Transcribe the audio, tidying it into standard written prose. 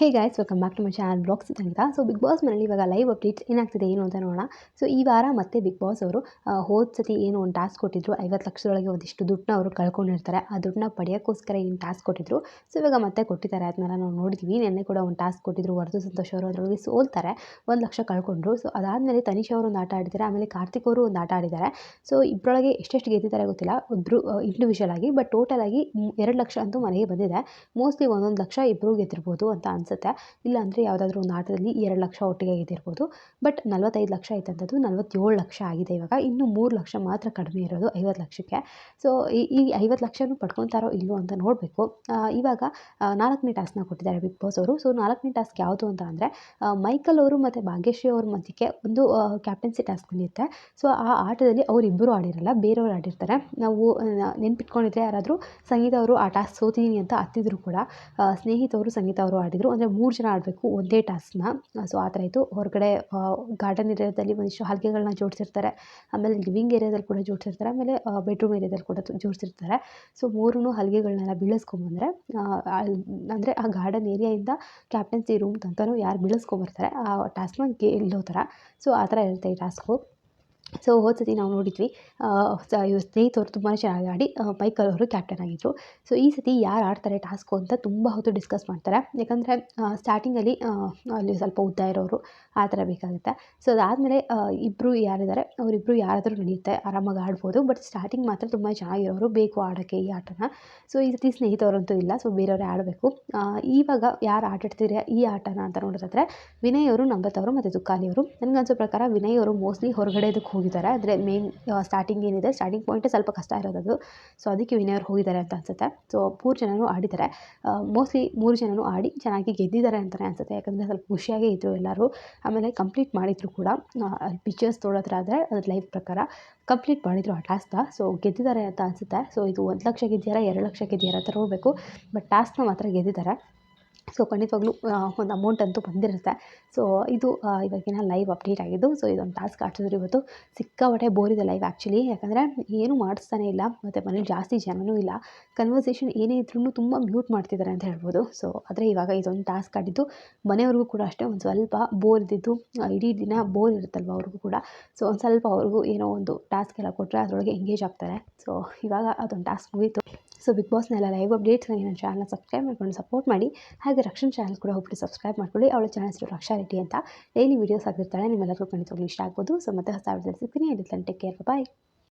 Hey guys welcome back to my channel vlogs Sangeetha. So Bigg Boss ಮನೇಲಿ ಇವಾಗ live updates ಏನಾಗ್ತಿದೆ ಏನು ಅಂತ ನೋಡೋಣ. ಸೊ ಈ ವಾರ ಮತ್ತೆ ಬಿಗ್ ಬಾಸ್ ಅವರು ಹೋದ ಸತಿ ಏನು ಒಂದು ಟಾಸ್ಕ್ ಕೊಟ್ಟಿದ್ರು, 50 ಲಕ್ಷದೊಳಗೆ ಒಂದಿಷ್ಟು ದುಡ್ಡನ್ನ ಅವರು ಕಳ್ಕೊಂಡಿರ್ತಾರೆ. ಆ ದುಡ್ಡನ್ನ ಪಡೆಯೋಕ್ಕೋಸ್ಕರ ಏನು ಟಾಸ್ಕ್ ಕೊಟ್ಟಿದ್ರು. ಸೊ ಇವಾಗ ಮತ್ತೆ ಕೊಟ್ಟಿದ್ದಾರೆ, ಅದನ್ನೆಲ್ಲ ನಾವು ನೋಡಿದ್ವಿ. ನಿನ್ನೆ ಕೂಡ ಒಂದು ಟಾಸ್ಕ್ ಕೊಟ್ಟಿದ್ರು, ವರ್ಧು ಸಂತೋಷ್ ಅವರು ಅದರೊಳಗೆ ಸೋಲ್ತಾರೆ, 1 ಲಕ್ಷ ಕಳ್ಕೊಂಡ್ರು. ಸೊ ಅದಾದಮೇಲೆ ತನಿಷ್ ಅವರು ಒಂದು ಆಟ ಆಡಿದ್ದಾರೆ, ಆಮೇಲೆ ಕಾರ್ತಿಕ್ ಅವರು ಒಂದು ಆಟ ಆಡಿದ್ದಾರೆ. ಸೊ ಇಬ್ಬರೊಳಗೆ ಎಷ್ಟೆಷ್ಟು ಗೆದ್ದಿದ್ದಾರೆ ಗೊತ್ತಿಲ್ಲ, ಇಬ್ಬರು ಇಂಡಿವಿಜುವಲ್ ಆಗಿ, ಬಟ್ ಟೋಟಲ್ ಆಗಿ 2 ಲಕ್ಷ ಅಂತೂ ಮನೆಗೆ ಬಂದಿದೆ. ಮೋಸ್ಟ್ಲಿ 1 ಲಕ್ಷ ಇಬ್ಬರು ಗೆದ್ದಿರ್ಬೋದು ಅಂತ ಅನಿಸುತ್ತೆ. ಇಲ್ಲಾಂದರೆ ಯಾವುದಾದ್ರೂ ಒಂದು ಆಟದಲ್ಲಿ 2 ಲಕ್ಷ ಒಟ್ಟಿಗೆ ಗೆದ್ದಿರ್ಬೋದು. ಬಟ್ 45 ಲಕ್ಷ ಇತ್ತಂಥದ್ದು 47 ಲಕ್ಷ ಆಗಿದೆ ಇವಾಗ. ಇನ್ನೂ 3 ಲಕ್ಷ ಮಾತ್ರ ಕಡಿಮೆ ಇರೋದು 50 ಲಕ್ಷಕ್ಕೆ. ಸೊ ಈ 50 ಲಕ್ಷನೂ ಪಡ್ಕೊತಾರೋ ಇಲ್ವೋ ಅಂತ ನೋಡಬೇಕು. ಇವಾಗ 4ನೇ ಟಾಸ್ಕ್ನ ಕೊಟ್ಟಿದ್ದಾರೆ ಬಿಗ್ ಬಾಸ್ ಅವರು. ಸೊ 4ನೇ ಟಾಸ್ಕ್ ಯಾವುದು ಅಂತ ಅಂದರೆ, ಮೈಕಲ್ ಅವರು ಮತ್ತು ಭಾಗ್ಯಶ್ರೀ ಅವ್ರ ಮಧ್ಯಕ್ಕೆ ಒಂದು ಕ್ಯಾಪ್ಟನ್ಸಿ ಟಾಸ್ಕ್ ನಡೆಯುತ್ತೆ. ಸೊ ಆ ಆಟದಲ್ಲಿ ಅವರಿಬ್ಬರು ಆಡಿರಲ್ಲ, ಬೇರೆಯವರು ಆಡಿರ್ತಾರೆ. ನಾವು ನೆನ್ಪಿಟ್ಕೊಂಡಿದ್ರೆ ಯಾರಾದರೂ ಸಂಗೀತ ಅವರು ಆ ಟಾಸ್ಕ್ ಸೋತಿದ್ದೀನಿ ಅಂತ ಹತ್ತಿದ್ರು ಕೂಡ, ಸ್ನೇಹಿತವರು ಸಂಗೀತ ಅವರು ಆಡಿದರು. ಅಂದರೆ 3 ಜನ ಆಡಬೇಕು ಒಂದೇ ಟಾಸ್ಕ್ನ. ಸೊ ಆ ಥರ ಇತ್ತು. ಹೊರಗಡೆ ಗಾರ್ಡನ್ ಏರಿಯಾದಲ್ಲಿ ಒಂದಿಷ್ಟು ಹಲಗೆಗಳನ್ನ ಜೋಡಿಸಿರ್ತಾರೆ, ಆಮೇಲೆ ಲಿವಿಂಗ್ ಏರಿಯಾದಲ್ಲಿ ಕೂಡ ಜೋಡಿಸಿರ್ತಾರೆ, ಆಮೇಲೆ ಬೆಡ್ರೂಮ್ ಏರಿಯಾದಲ್ಲಿ ಕೂಡ ಜೋಡಿಸಿರ್ತಾರೆ. ಸೊ 3 ಹಲಗೆಗಳನ್ನೆಲ್ಲ ಬೀಳಿಸ್ಕೊಂಬಂದರೆ, ಅಂದರೆ ಆ ಗಾರ್ಡನ್ ಏರಿಯಾಯಿಂದ ಕ್ಯಾಪ್ಟನ್ಸಿ ರೂಮ್ ತನಕನೂ ಯಾರು ಬೀಳಿಸ್ಕೊಂಬರ್ತಾರೆ ಆ ಟಾಸ್ಕ್ನ ಗೆಲ್ಲೋ ಥರ. ಸೊ ಆ ಥರ ಇರುತ್ತೆ ಈ ಟಾಸ್ಕು. ಸೊ ಹೋದ ಸತಿ ನಾವು ನೋಡಿದ್ವಿ, ಇವ್ರ ಸ್ನೇಹಿತರು ತುಂಬಾ ಚೆನ್ನಾಗಿ ಆಡಿ ಮೈಕಲ್ ಅವರು ಕ್ಯಾಪ್ಟನ್ ಆಗಿದ್ದರು. ಸೊ ಈ ಸತಿ ಯಾರು ಆಡ್ತಾರೆ ಟಾಸ್ಕು ಅಂತ ತುಂಬ ಹೊತ್ತು ಡಿಸ್ಕಸ್ ಮಾಡ್ತಾರೆ. ಯಾಕಂದರೆ ಸ್ಟಾರ್ಟಿಂಗಲ್ಲಿ ಅಲ್ಲಿ ಸ್ವಲ್ಪ ಉದ್ದ ಇರೋರು ಆ ಥರ ಬೇಕಾಗುತ್ತೆ. ಸೊ ಅದಾದಮೇಲೆ ಇಬ್ಬರು ಯಾರಿದ್ದಾರೆ ಅವರಿಬ್ಬರು ಯಾರಾದರೂ ನಡೆಯುತ್ತೆ, ಆರಾಮಾಗಿ ಆಡ್ಬೋದು. ಬಟ್ ಸ್ಟಾರ್ಟಿಂಗ್ ಮಾತ್ರ ತುಂಬ ಚೆನ್ನಾಗಿರೋರು ಬೇಕು ಆಡೋಕ್ಕೆ ಈ ಆಟನ. ಸೊ ಈ ಸತಿ ಸ್ನೇಹಿತರಂತೂ ಇಲ್ಲ, ಸೊ ಬೇರೆಯವರೇ ಆಡಬೇಕು. ಇವಾಗ ಯಾರು ಆಟಾಡ್ತಿದ್ರೆ ಈ ಆಟನ ಅಂತ ನೋಡೋದಾದರೆ, ವಿನಯ್ ಅವರು, ನಮ್ರತ್ ಅವರು ಮತ್ತು ತುಕಾಲಿ ಅವರು. ನನಗನ್ಸೋ ಪ್ರಕಾರ ವಿನಯ್ ಅವರು ಮೋಸ್ಟ್ಲಿ ಹೊರಗಡೆದಕ್ಕೆ ಹೋಗಿದ್ದಾರೆ. ಅಂದರೆ ಮೇನ್ ಸ್ಟಾರ್ಟಿಂಗ್ ಏನಿದೆ, ಸ್ಟಾರ್ಟಿಂಗ್ ಪಾಯಿಂಟೇ ಸ್ವಲ್ಪ ಕಷ್ಟ ಇರೋದು. ಸೊ ಅದಕ್ಕೆ ವಿನಯ್ ಅವರು ಹೋಗಿದ್ದಾರೆ ಅಂತ ಅನಿಸುತ್ತೆ. ಸೊ 3 ಜನನೂ ಆಡಿದ್ದಾರೆ. ಮೋಸ್ಟ್ಲಿ 3 ಜನನೂ ಆಡಿ ಚೆನ್ನಾಗಿ ಗೆದ್ದಿದ್ದಾರೆ ಅಂತಲೇ ಅನಿಸುತ್ತೆ. ಯಾಕಂದರೆ ಸ್ವಲ್ಪ ಖುಷಿಯಾಗೇ ಇದ್ದರು ಎಲ್ಲರೂ. ಆಮೇಲೆ ಕಂಪ್ಲೀಟ್ ಮಾಡಿದರು ಕೂಡ. ಪಿಕ್ಚರ್ಸ್ ನೋಡೋದ್ರ ಆದರೆ ಅದು ಲೈವ್ ಪ್ರಕಾರ ಕಂಪ್ಲೀಟ್ ಮಾಡಿದರು ಆ ಟಾಸ್ಕ್ನ. ಸೊ ಗೆದ್ದಿದ್ದಾರೆ ಅಂತ ಅನಿಸುತ್ತೆ. ಸೊ ಇದು 1 ಲಕ್ಷ ಗೆದ್ದಿದ್ದಾರೆ, 2 ಲಕ್ಷ ಗೆದ್ದಿದ್ದಾರೆ ಅಂತ ನೋಡಬೇಕು. ಬಟ್ ಟಾಸ್ಕ್ನ ಮಾತ್ರ ಗೆದ್ದಿದ್ದಾರೆ. ಸೊ ಖಂಡಿತವಾಗ್ಲೂ ಒಂದು ಅಮೌಂಟ್ ಅಂತೂ ಬಂದಿರುತ್ತೆ. ಸೊ ಇದು ಇವಾಗಿನ ಲೈವ್ ಅಪ್ಡೇಟ್ ಆಗಿದ್ದು. ಸೊ ಇದೊಂದು ಟಾಸ್ಕ್ ಆಡ್ತಿದ್ರು ಇವತ್ತು. ಸಿಕ್ಕಾಪಟ್ಟೆ ಬೋರ್ ಇದೆ ಲೈವ್ ಆ್ಯಕ್ಚುಲಿ. ಯಾಕಂದರೆ ಏನೂ ಮಾಡಿಸ್ತಾನೆ ಇಲ್ಲ, ಮತ್ತು ಮನೇಲಿ ಜಾಸ್ತಿ ಜನನೂ ಇಲ್ಲ. ಕನ್ವರ್ಸೇಷನ್ ಏನೇ ಇದ್ರೂ ತುಂಬ ಮ್ಯೂಟ್ ಮಾಡ್ತಿದ್ದಾರೆ ಅಂತ ಹೇಳ್ಬೋದು. ಸೊ ಆದರೆ ಇವಾಗ ಇದೊಂದು ಟಾಸ್ಕ್ ಆಡಿದ್ದು ಮನೆಯವ್ರಿಗೂ ಕೂಡ ಅಷ್ಟೇ ಒಂದು ಸ್ವಲ್ಪ ಬೋರ್ ಇದ್ದಿದ್ದು. ಇಡೀ ದಿನ ಬೋರ್ ಇರುತ್ತಲ್ವ ಅವ್ರಿಗೂ ಕೂಡ. ಸೊ ಒಂದು ಸ್ವಲ್ಪ ಅವ್ರಿಗೂ ಏನೋ ಒಂದು ಟಾಸ್ಕ್ ಎಲ್ಲ ಕೊಟ್ಟರೆ ಅದರೊಳಗೆ ಎಂಗೇಜ್ ಆಗ್ತಾರೆ. ಸೊ ಇವಾಗ ಅದೊಂದು ಟಾಸ್ಕ್ ಮುಗೀತು. ಸೊ ಬಿಗ್ ಬಾಸ್ನೆಲ್ಲ ಲೈವ್ ಅಪ್ಡೇಟ್ಸ್ಗಾಗಿ ನನ್ನ ಚಾನಲ್ನ ಸಬ್ಸ್ಕ್ರೈಬ್ ಮಾಡ್ಕೊಂಡು ಸಪೋರ್ಟ್ ಮಾಡಿ. ಹಾಗೆ ರಕ್ಷಣ್ ಚಾನಲ್ ಕೂಡ ಹೋಗ್ಬಿಟ್ಟು ಸಬ್ಸ್ಕ್ರೈಬ್ ಮಾಡ್ಕೊಳ್ಳಿ. ಅವಳ ಚಾನಲ್ ಹೆಸರು ರಕ್ಷಾ ರೆಡ್ಡಿ ಅಂತ. ಡೈಲಿ ವೀಡಿಯೋಸ್ ಆಗಿರ್ತಾಳೆ, ನಿಮ್ಮೆಲ್ಲರಿಗೂ ಖಂಡಿತವಾಗ್ಲೂ ಇಷ್ಟ ಆಗ್ಬೋದು. ಸೊ ಮತ್ತೆ ಹೊಸ ವಿಡಿಯೋದಲ್ಲಿ ಸಿಗ್ತೀನಿ. ಟೇಕ್ ಕೇರ್, ಬಾಯ್.